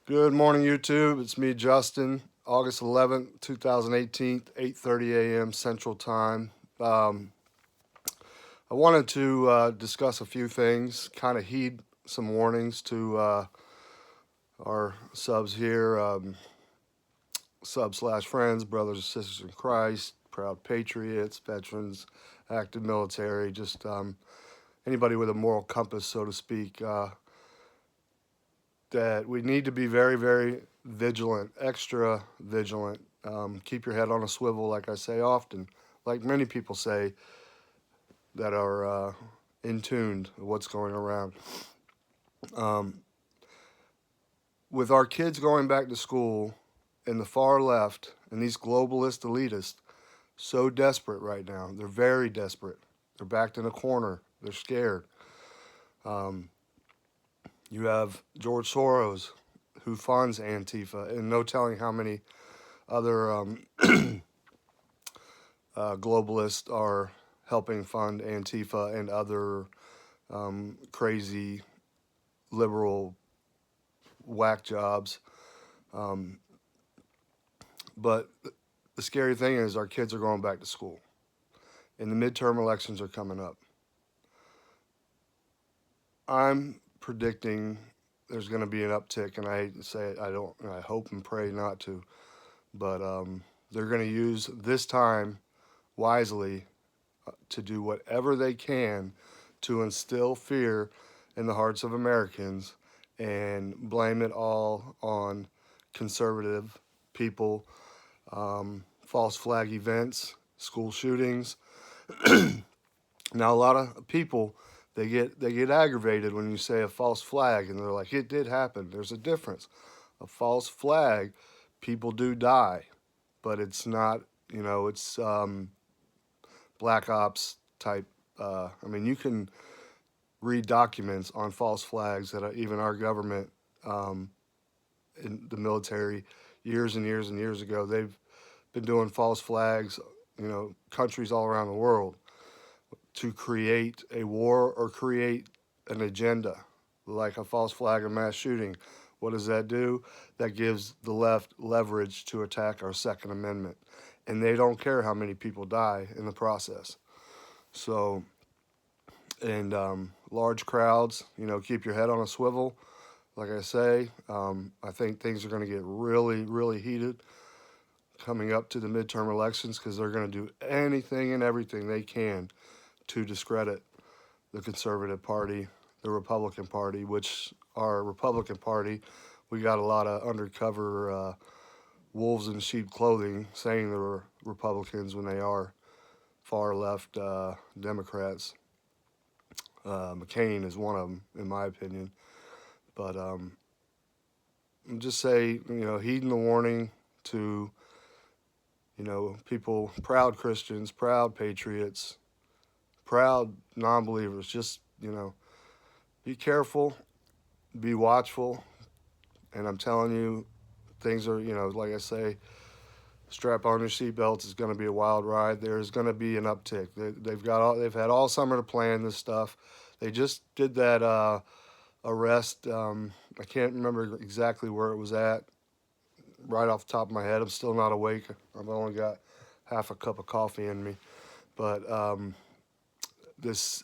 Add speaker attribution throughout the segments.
Speaker 1: Good morning, YouTube. It's me, Justin. August 11th, 2018, 8:30 a.m. Central Time. I wanted to discuss a few things, kind of heed some warnings to our subs here, sub/friends, brothers and sisters in Christ, proud patriots, veterans, active military, just anybody with a moral compass, so to speak. That we need to be very, very vigilant, extra vigilant. Keep your head on a swivel, like I say often, like many people say that are in tuned with what's going around. Um, with our kids going back to school in the far left and these globalist elitists so desperate right now, they're very desperate. They're backed in a corner. They're scared. Um, you have George Soros, who funds Antifa, and no telling how many other globalists are helping fund Antifa and other crazy liberal whack jobs. But the scary thing is our kids are going back to school, and the midterm elections are coming up. I'm predicting there's going to be an uptick, and I hate to say it, I hope and pray not to, but they're going to use this time wisely to do whatever they can to instill fear in the hearts of Americans and blame it all on conservative people, false flag events, school shootings. Now, a lot of people they get aggravated when you say a false flag, and they're like, "It did happen." There's a difference. A false flag, people do die, but it's not. It's black ops type. I mean, you can read documents on false flags that even our government in the military years and years and years ago, they've been doing false flags, countries all around the world to create a war or create an agenda, like a false flag or mass shooting. What does that do? That gives the left leverage to attack our Second Amendment. And they don't care how many people die in the process. So, and large crowds, keep your head on a swivel. Like I say, I think things are going to get really, really heated coming up to the midterm elections because they're going to do anything and everything they can to discredit the Conservative Party, the Republican Party, which our Republican Party, we got a lot of undercover wolves in sheep clothing saying they're Republicans when they are far left Democrats. McCain is one of them, in my opinion. But just say, heeding the warning to, people, proud Christians, proud patriots, proud non-believers. Just, be careful, be watchful. And I'm telling you, things are, like I say, strap on your seatbelts. It's going to be a wild ride. There's going to be an uptick. They've had all summer to plan this stuff. They just did that arrest. I can't remember exactly where it was at. Right off the top of my head, I'm still not awake. I've only got half a cup of coffee in me. But this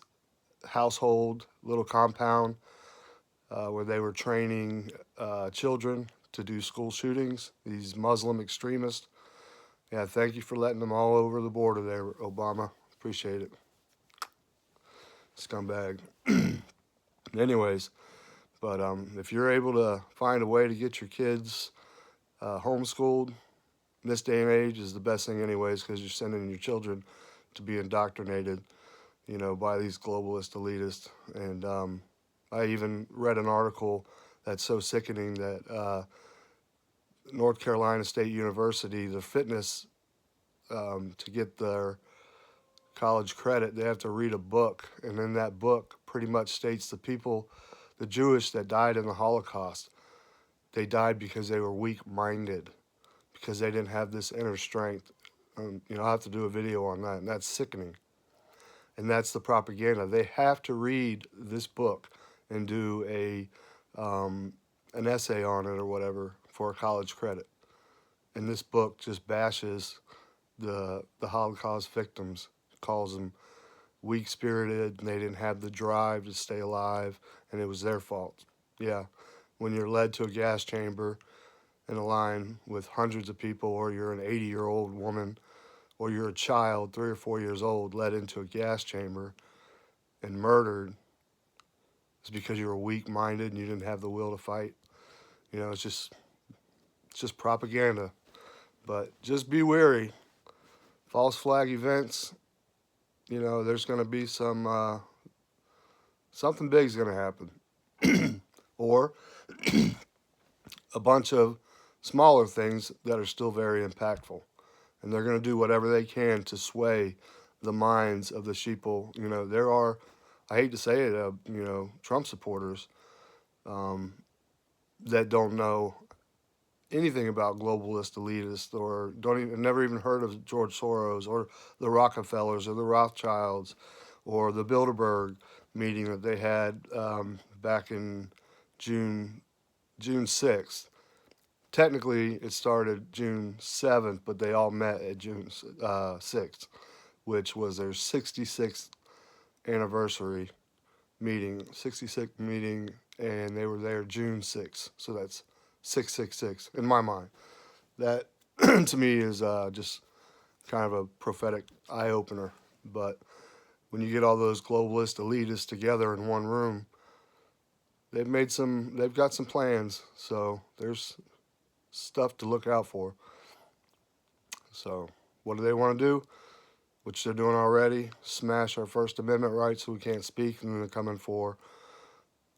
Speaker 1: household, little compound where they were training children to do school shootings, these Muslim extremists. Yeah, thank you for letting them all over the border there, Obama. Appreciate it. Scumbag. Anyways, but if you're able to find a way to get your kids homeschooled, this day and age is the best thing anyways, because you're sending your children to be indoctrinated, by these globalist elitists. And I even read an article that's so sickening that North Carolina State University, the fitness to get their college credit, they have to read a book, and in that book pretty much states the Jewish that died in the Holocaust, they died because they were weak-minded, because they didn't have this inner strength. I'll have to do a video on that, and that's sickening. And that's the propaganda. They have to read this book and do a an essay on it or whatever for a college credit. And this book just bashes the Holocaust victims, calls them weak spirited, and they didn't have the drive to stay alive, and it was their fault. Yeah, when you're led to a gas chamber in a line with hundreds of people, or you're an 80-year-old woman, or you're a child, 3 or 4 years old, led into a gas chamber and murdered, it's because you were weak minded and you didn't have the will to fight. You know, it's just propaganda. But just be wary. False flag events, you know, there's going to be something big's going to happen. Or a bunch of smaller things that are still very impactful. And they're going to do whatever they can to sway the minds of the sheeple. You know, there are, I hate to say it, you know, Trump supporters um, that don't know anything about globalist elitists, or don't even never even heard of George Soros or the Rockefellers or the Rothschilds or the Bilderberg meeting that they had back in June 6th. Technically, it started June 7th, but they all met at June 6th, which was their 66th anniversary meeting, 66th meeting, and they were there June 6th. So that's 666 in my mind. That to me is just kind of a prophetic eye opener. But when you get all those globalist elitists together in one room, they've got some plans. So there's stuff to look out for. So what do they want to do? Which they're doing already, smash our First Amendment rights so we can't speak, and then they're coming for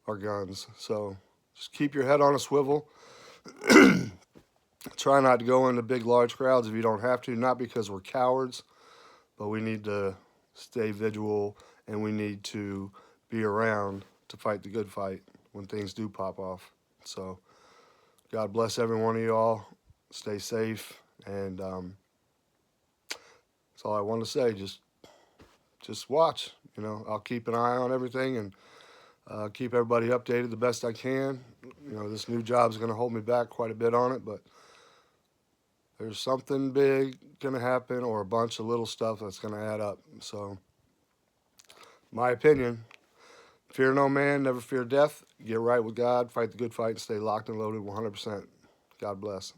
Speaker 1: our guns. So just keep your head on a swivel. Try not to go into big, large crowds if you don't have to, not because we're cowards, but we need to stay vigilant, and we need to be around to fight the good fight when things do pop off. So God bless every one of y'all. Stay safe, and that's all I want to say. Just watch. You know, I'll keep an eye on everything and keep everybody updated the best I can. You know, this new job is going to hold me back quite a bit on it, but there's something big going to happen, or a bunch of little stuff that's going to add up. So, my opinion, fear no man, never fear death. Get right with God, fight the good fight, and stay locked and loaded 100%. God bless.